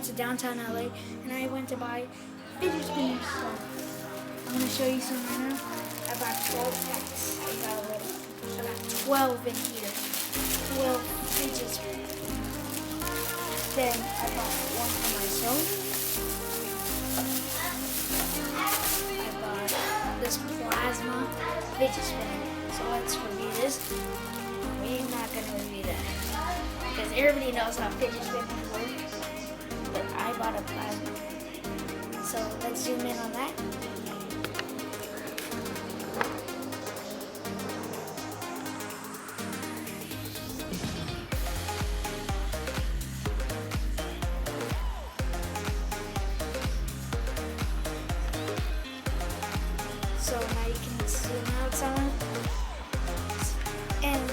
went to downtown LA and I went to buy fidget spinners. So I'm gonna show you some right now. I bought 12 packs. I got 12 in here. 12 fidget spinners. Then I bought one for myself. I bought this plasma fidget spinner. So let's review this. We're not gonna review that because everybody knows how fidget spinners work. But I bought a plasma. So let's zoom in on that. So now you can zoom out some. And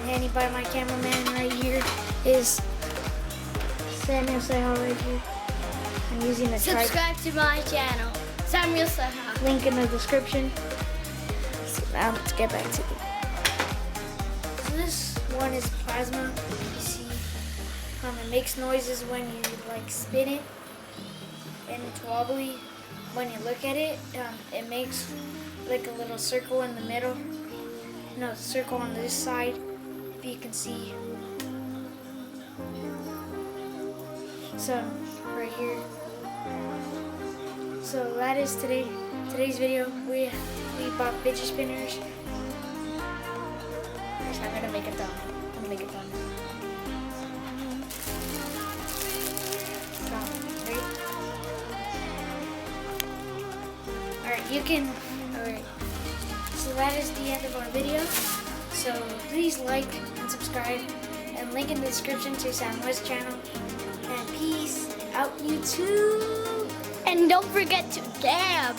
handed by my cameraman right here is Samuel Seha right here. I'm using a subscribe to my channel, Samuel Seha. Link in the description. So now let's get back to it. So this one is plasma. You see, it makes noises when you like spin it, and it's wobbly. When you look at it, it makes like a little circle in the middle. No, circle on this side, if you can see. So right here. So that is today's video. We bought fidget spinners. I'm gonna make it done. Alright, you can. Alright. So that is the end of our video. So please like and subscribe, and link in the description to Samuel's channel. And peace out, YouTube. And don't forget to dab.